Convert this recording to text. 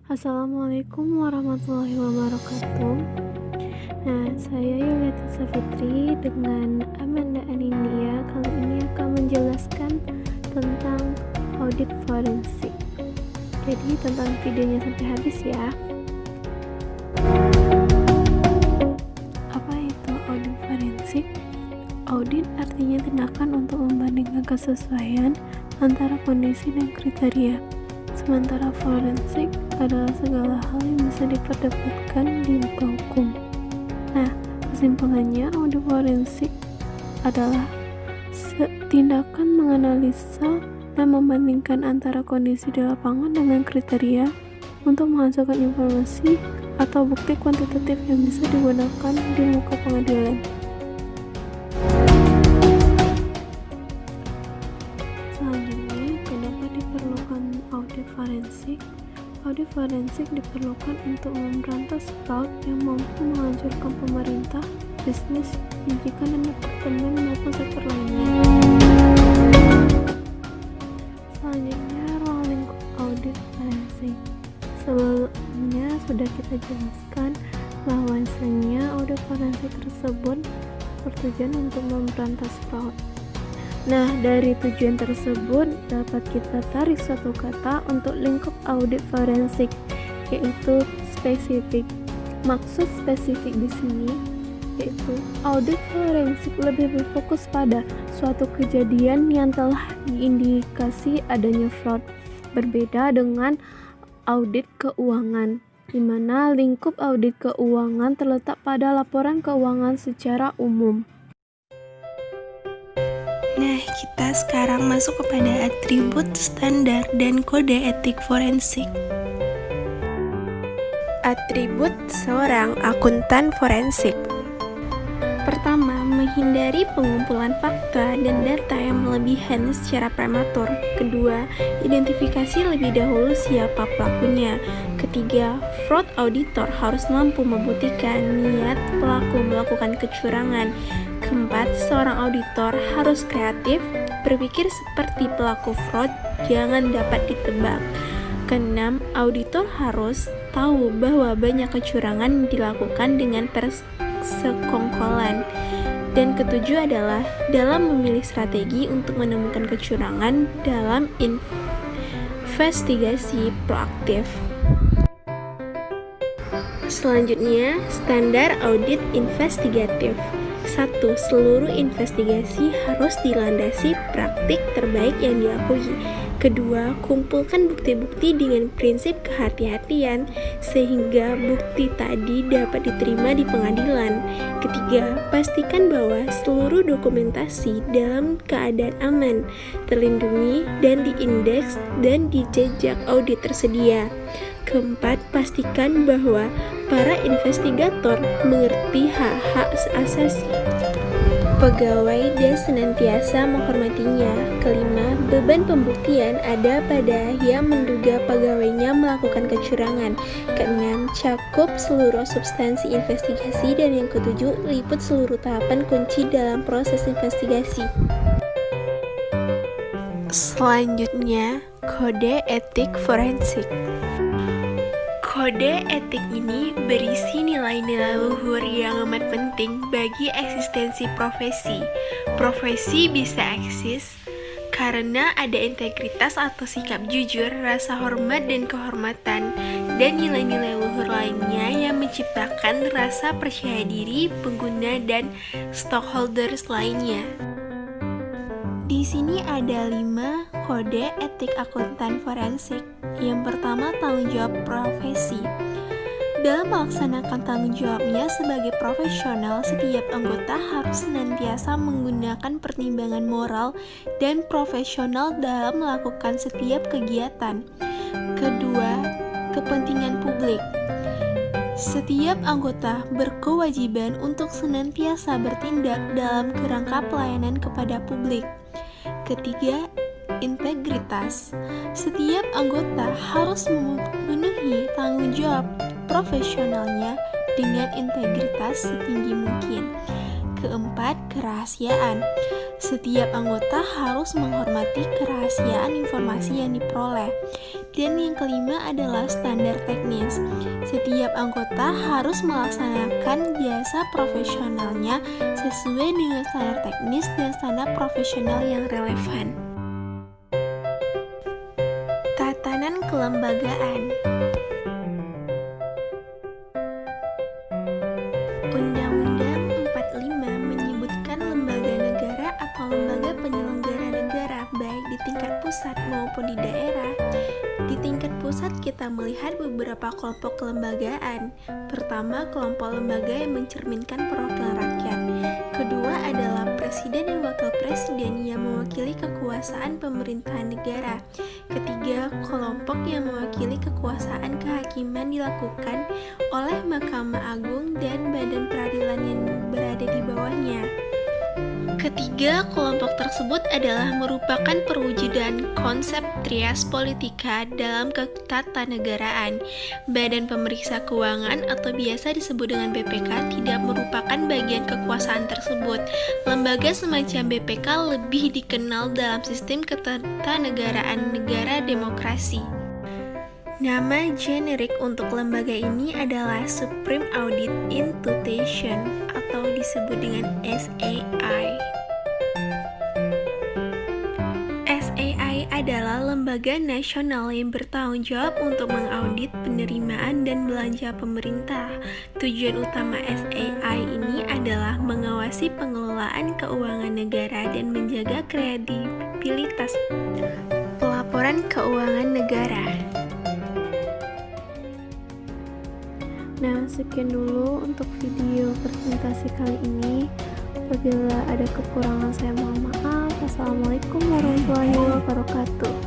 Assalamualaikum warahmatullahi wabarakatuh. Nah, saya Yulita Safitri dengan Amanda Anindya kali ini akan menjelaskan tentang audit forensik. Jadi tonton videonya sampai habis ya. Apa itu audit forensik? Audit artinya tindakan untuk membandingkan kesesuaian antara kondisi dan kriteria. Sementara forensik adalah segala hal yang bisa diperdebatkan di muka hukum. Nah, kesimpulannya audit forensik adalah tindakan menganalisa dan membandingkan antara kondisi di lapangan dengan kriteria untuk menghasilkan informasi atau bukti kuantitatif yang bisa digunakan di muka pengadilan. Selanjutnya, kenapa diperlukan audit forensik? Audit forensik diperlukan untuk memberantas fraud yang mampu menghancurkan pemerintah, bisnis, pendidikan, dan departemen maupun sektor lainnya. Selanjutnya, ruang lingkup audit forensik. Sebelumnya sudah kita jelaskan bahwasanya audit forensik tersebut bertujuan untuk memberantas fraud. Nah, dari tujuan tersebut dapat kita tarik satu kata untuk lingkup audit forensik, yaitu spesifik. Maksud spesifik di sini yaitu audit forensik lebih berfokus pada suatu kejadian yang telah diindikasi adanya fraud, berbeda dengan audit keuangan, di mana lingkup audit keuangan terletak pada laporan keuangan secara umum. Nah, kita sekarang masuk kepada atribut, standar, dan kode etik forensik. Atribut seorang akuntan forensik. Pertama, menghindari pengumpulan fakta dan data yang melebihan secara prematur. Kedua, identifikasi lebih dahulu siapa pelakunya. Ketiga, fraud auditor harus mampu membuktikan niat pelaku melakukan kecurangan. Keempat, seorang auditor harus kreatif, berpikir seperti pelaku fraud, jangan dapat ditebak. Keenam, auditor harus tahu bahwa banyak kecurangan dilakukan dengan persekongkolan. Dan ketujuh adalah dalam memilih strategi untuk menemukan kecurangan dalam investigasi proaktif. Selanjutnya, standar audit investigatif. 1. Seluruh investigasi harus dilandasi praktik terbaik yang diakui. Kedua, kumpulkan bukti-bukti dengan prinsip kehati-hatian sehingga bukti tadi dapat diterima di pengadilan. Ketiga, pastikan bahwa seluruh dokumentasi dalam keadaan aman, terlindungi, dan diindeks dan di jejak audit tersedia. Keempat, pastikan bahwa para investigator mengerti hak-hak asasi pegawai dan senantiasa menghormatinya. Kelima, beban pembuktian ada pada yang menduga pegawainya melakukan kecurangan. Keenam, cakup seluruh substansi investigasi. Dan yang ketujuh, liput seluruh tahapan kunci dalam proses investigasi. Selanjutnya, kode etik forensik. Kode etik ini berisi nilai-nilai luhur yang amat penting bagi eksistensi profesi. Profesi bisa eksis karena ada integritas atau sikap jujur, rasa hormat dan kehormatan, dan nilai-nilai luhur lainnya yang menciptakan rasa percaya diri pengguna dan stakeholders lainnya. Di sini ada 5 kode etik akuntan forensik. Yang pertama, tanggung jawab profesi. Dalam melaksanakan tanggung jawabnya sebagai profesional, setiap anggota harus senantiasa menggunakan pertimbangan moral dan profesional dalam melakukan setiap kegiatan. Kedua, kepentingan publik. Setiap anggota berkewajiban untuk senantiasa bertindak dalam kerangka pelayanan kepada publik. Ketiga, integritas. Setiap anggota harus memenuhi tanggung jawab profesionalnya dengan integritas setinggi mungkin. Keempat, kerahasiaan. Setiap anggota harus menghormati kerahasiaan informasi yang diperoleh. Dan yang kelima adalah standar teknis. Setiap anggota harus melaksanakan jasa profesionalnya sesuai dengan standar teknis dan standar profesional yang relevan. Tatanan kelembagaan. Undang-Undang 45 menyebutkan lembaga negara atau lembaga penyelenggara negara baik di tingkat pusat maupun di daerah. Di tingkat pusat kita melihat beberapa kelompok kelembagaan. Pertama, kelompok lembaga yang mencerminkan perwakilan rakyat. Kedua adalah presiden dan wakil presiden yang mewakili kekuasaan pemerintahan negara. Ketiga, kelompok yang mewakili kekuasaan kehakiman dilakukan oleh Mahkamah Agung dan badan peradilan yang berada di bawahnya. Ketiga, kelompok tersebut adalah merupakan perwujudan konsep trias politika dalam ketatanegaraan. Badan Pemeriksa Keuangan atau biasa disebut dengan BPK tidak merupakan bagian kekuasaan tersebut. Lembaga semacam BPK lebih dikenal dalam sistem ketatanegaraan negara demokrasi. Nama generik untuk lembaga ini adalah Supreme Audit Institution atau disebut dengan SAI. SAI adalah lembaga nasional yang bertanggung jawab untuk mengaudit penerimaan dan belanja pemerintah. Tujuan utama SAI ini adalah mengawasi pengelolaan keuangan negara dan menjaga kredibilitas pelaporan keuangan negara. Nah, sekian dulu untuk video presentasi kali ini. Apabila ada kekurangan saya mohon maaf. Wassalamualaikum warahmatullahi wabarakatuh.